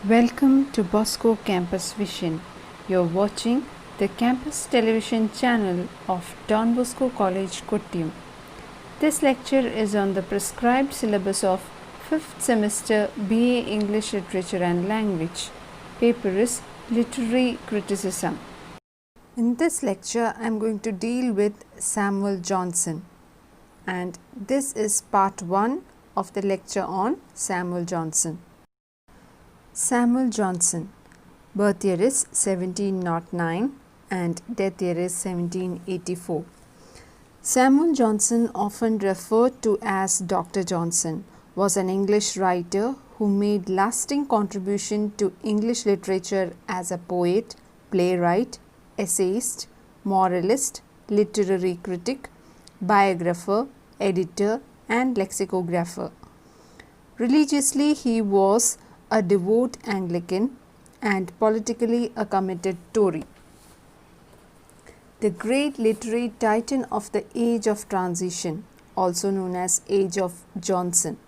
Welcome to Bosco Campus Vision. You're watching the campus television channel of Don Bosco College, Kottayam. This lecture is on the prescribed syllabus of 5th semester BA English Literature and Language. Paper is Literary Criticism. In this lecture, I am going to deal with Samuel Johnson, and this is part 1 of the lecture on Samuel Johnson. Samuel Johnson, birth year is 1709 and death year is 1784. Samuel Johnson, often referred to as Dr. Johnson, was an English writer who made lasting contribution to English literature as a poet, playwright, essayist, moralist, literary critic, biographer, editor and lexicographer. Religiously, he was a devout Anglican and politically a committed Tory. The great literary titan of the Age of Transition, also known as Age of Johnson.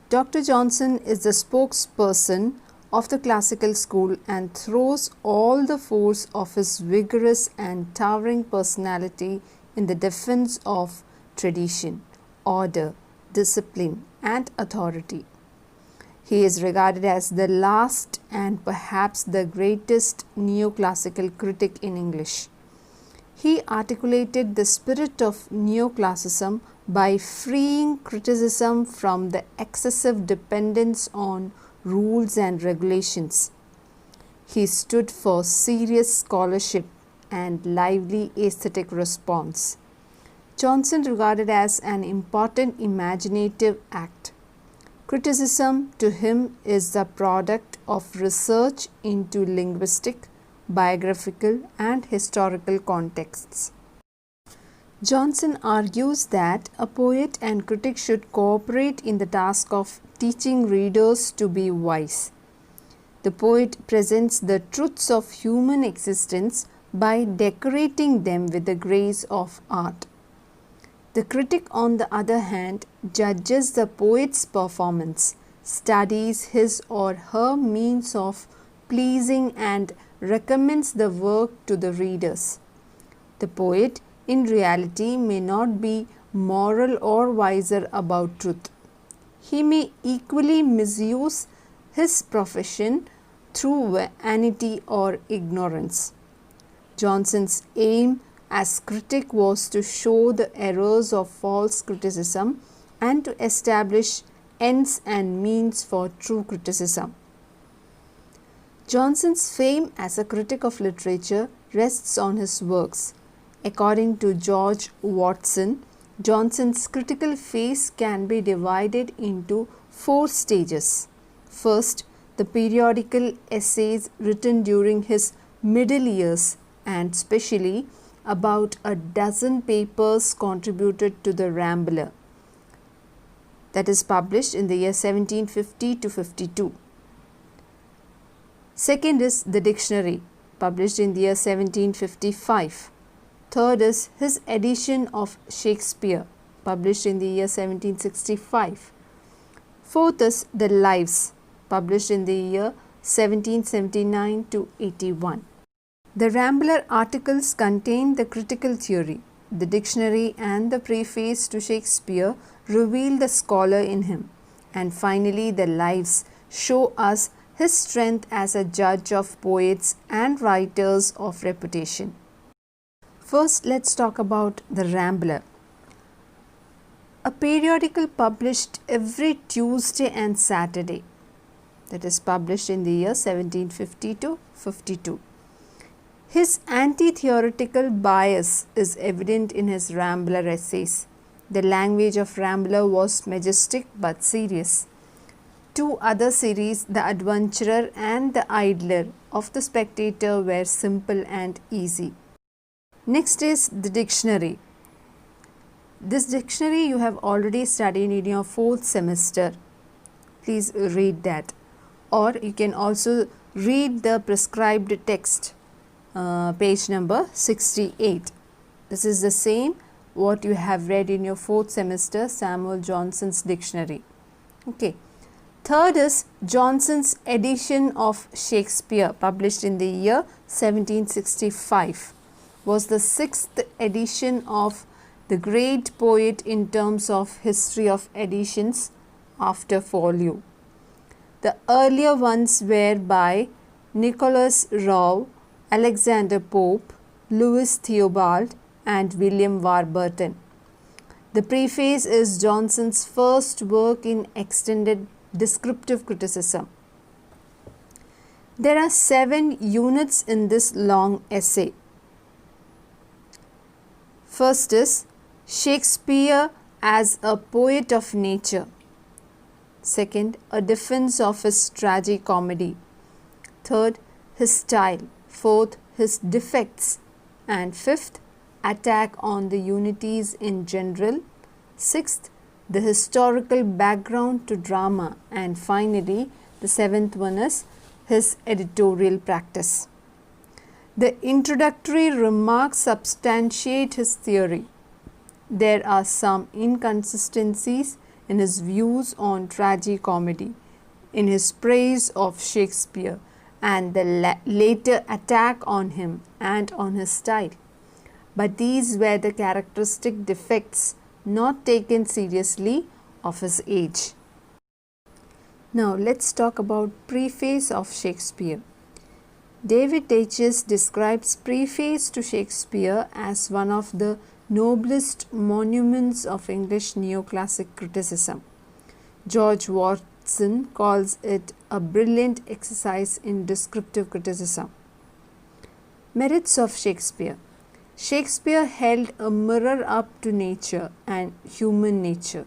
Dr. Johnson is the spokesperson of the classical school and throws all the force of his vigorous and towering personality in the defense of tradition, order, discipline and authority. He is regarded as the last and perhaps the greatest neoclassical critic in English. He articulated the spirit of neoclassicism by freeing criticism from the excessive dependence on rules and regulations. He stood for serious scholarship and lively aesthetic response. Johnson regarded as an important imaginative act. Criticism to him is the product of research into linguistic, biographical and historical contexts. Johnson argues that a poet and critic should cooperate in the task of teaching readers to be wise. The poet presents the truths of human existence by decorating them with the grace of art. The critic, on the other hand, judges the poet's performance, studies his or her means of pleasing and recommends the work to the readers. The poet, in reality, may not be moral or wiser about truth. He may equally misuse his profession through vanity or ignorance. Johnson's aim as critic was to show the errors of false criticism and to establish ends and means for true criticism. Johnson's fame as a critic of literature rests on his works. According to George Watson, Johnson's critical phase can be divided into 4 stages. First, the periodical essays written during his middle years and specially about a dozen papers contributed to the Rambler, that is published in the year 1750 to 52. Second is the dictionary, published in the year 1755. Third is his edition of Shakespeare, published in the year 1765. Fourth is the Lives, published in the year 1779 to 81. The Rambler articles contain the critical theory. The dictionary and the preface to Shakespeare reveal the scholar in him. And finally, the Lives show us his strength as a judge of poets and writers of reputation. First, let's talk about the Rambler, a periodical published every Tuesday and Saturday, that is published in the year 1750 to 52. His anti-theoretical bias is evident in his Rambler essays. The language of Rambler was majestic but serious. 2 other series, The Adventurer and The Idler of the Spectator, were simple and easy. Next is the dictionary. This dictionary you have already studied in your 4th semester. Please read that. Or you can also read the prescribed text, page number 68. This is the same what you have read in your 4th semester Samuel Johnson's dictionary. Okay. Third is Johnson's edition of Shakespeare, published in the year 1765, was the sixth edition of the great poet in terms of history of editions after folio. The earlier ones were by Nicholas Rowe, Alexander Pope, Louis Theobald, and William Warburton. The preface is Johnson's first work in extended descriptive criticism. There are 7 units in this long essay. First is Shakespeare as a poet of nature. Second, a defense of his tragicomedy. Third, his style. Fourth, his defects. And fifth, attack on the unities in general. Sixth, the historical background to drama. And finally, the seventh one is his editorial practice. The introductory remarks substantiate his theory. There are some inconsistencies in his views on tragicomedy, in his praise of Shakespeare, and the later attack on him and on his style. But these were the characteristic defects not taken seriously of his age. Now let's talk about Preface of Shakespeare. David Daches describes Preface to Shakespeare as one of the noblest monuments of English neoclassic criticism. George Watson calls it a brilliant exercise in descriptive criticism. Merits of Shakespeare. Shakespeare held a mirror up to nature and human nature.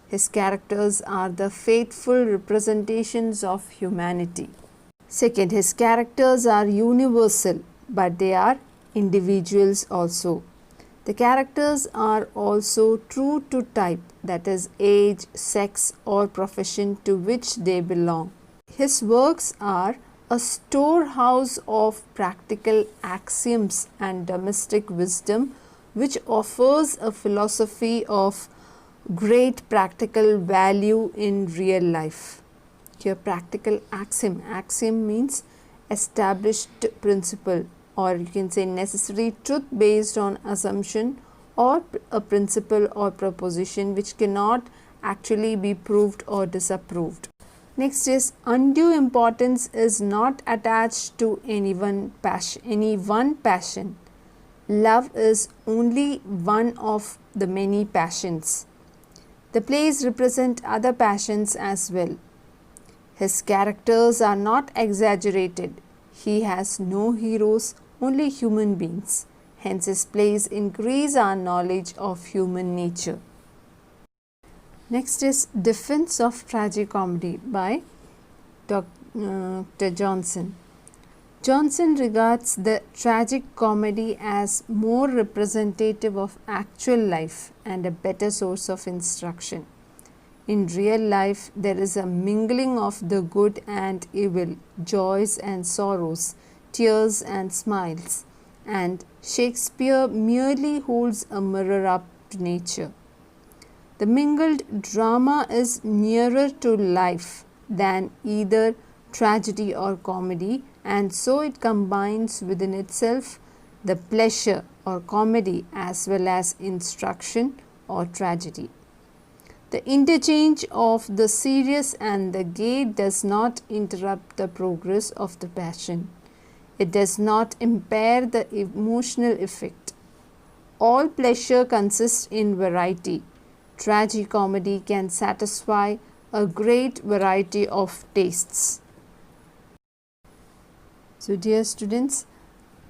His characters are the faithful representations of humanity. Second, his characters are universal, but they are individuals also. The characters are also true to type, that is, age, sex, or profession to which they belong. His works are a storehouse of practical axioms and domestic wisdom, which offers a philosophy of great practical value in real life. Here, practical axiom. Axiom means established principle, or you can say necessary truth based on assumption, or a principle or proposition which cannot actually be proved or disapproved. Next is undue importance is not attached to any one passion. Love is only one of the many passions. The plays represent other passions as well. His characters are not exaggerated. He has no heroes, only human beings. Hence his plays increase our knowledge of human nature. Next is Defense of Tragicomedy by Dr. Johnson. Johnson regards the tragic comedy as more representative of actual life and a better source of instruction. In real life, there is a mingling of the good and evil, joys and sorrows, tears and smiles, and Shakespeare merely holds a mirror up to nature. The mingled drama is nearer to life than either tragedy or comedy, and so it combines within itself the pleasure or comedy as well as instruction or tragedy. The interchange of the serious and the gay does not interrupt the progress of the passion. It does not impair the emotional effect. All pleasure consists in variety. Tragicomedy can satisfy a great variety of tastes. So, dear students,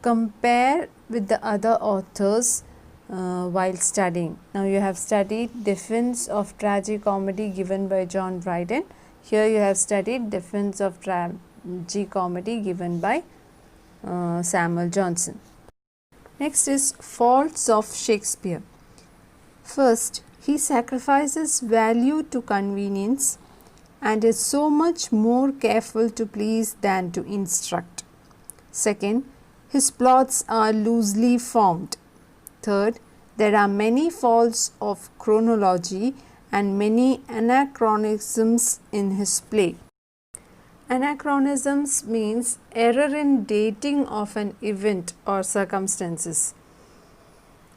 compare with the other authors while studying. Now, you have studied Defense of Tragicomedy given by John Dryden. Here you have studied Defense of Tragicomedy given by Samuel Johnson. Next is Faults of Shakespeare. First, he sacrifices value to convenience and is so much more careful to please than to instruct. Second, his plots are loosely formed. Third, there are many faults of chronology and many anachronisms in his play. Anachronisms means error in dating of an event or circumstances.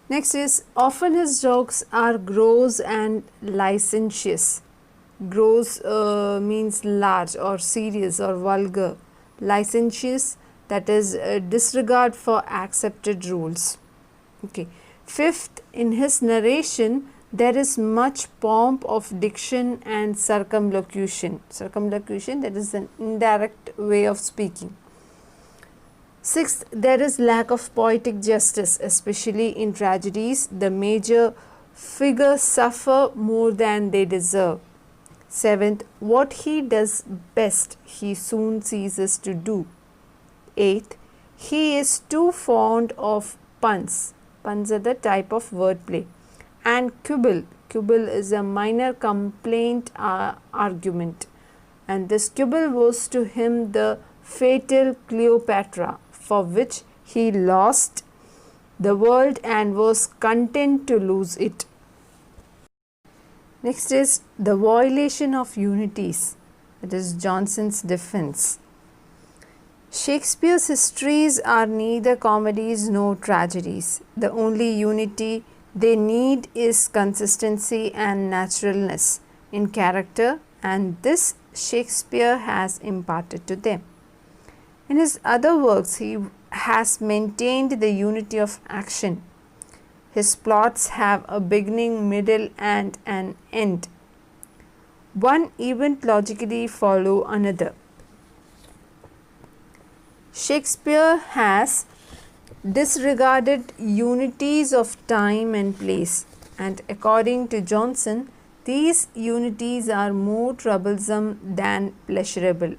Next is, often his jokes are gross and licentious. Gross means large or serious or vulgar. Licentious, that is disregard for accepted rules. Okay. Fifth, in his narration there is much pomp of diction and circumlocution. Circumlocution, that is an indirect way of speaking. Sixth, there is lack of poetic justice, especially in tragedies. The major figures suffer more than they deserve. Seventh, what he does best he soon ceases to do. Eighth, he is too fond of puns. Puns are the type of wordplay. And quibble. Quibble is a minor complaint argument. And this quibble was to him the fatal Cleopatra, for which he lost the world and was content to lose it. Next is the violation of unities. It is Jonson's defense. Shakespeare's histories are neither comedies nor tragedies. The only unity they need is consistency and naturalness in character, and this Shakespeare has imparted to them. In his other works, he has maintained the unity of action. His plots have a beginning, middle, and an end. One event logically follows another. Shakespeare has disregarded unities of time and place, and according to Jonson, these unities are more troublesome than pleasurable.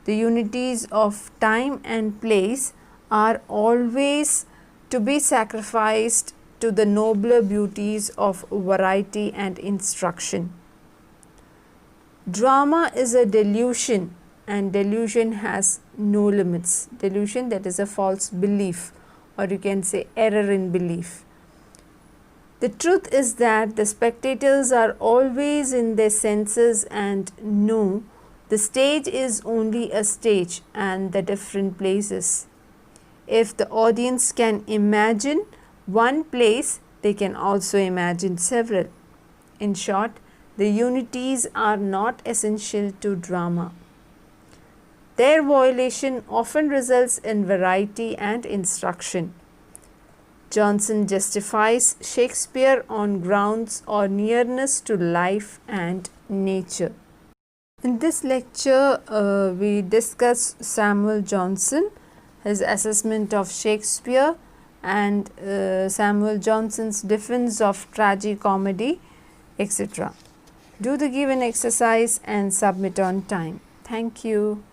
The unities of time and place are always to be sacrificed to the nobler beauties of variety and instruction. Drama is a delusion, and delusion has no limits. Delusion, that is a false belief, or you can say error in belief. The truth is that the spectators are always in their senses and know the stage is only a stage and the different places. If the audience can imagine one place, they can also imagine several. In short, the unities are not essential to drama. Their violation often results in variety and instruction. Jonson justifies Shakespeare on grounds of nearness to life and nature. In this lecture, we discuss Samuel Johnson, his assessment of Shakespeare, and Samuel Johnson's defense of tragicomedy, etc. Do the given exercise and submit on time. Thank you.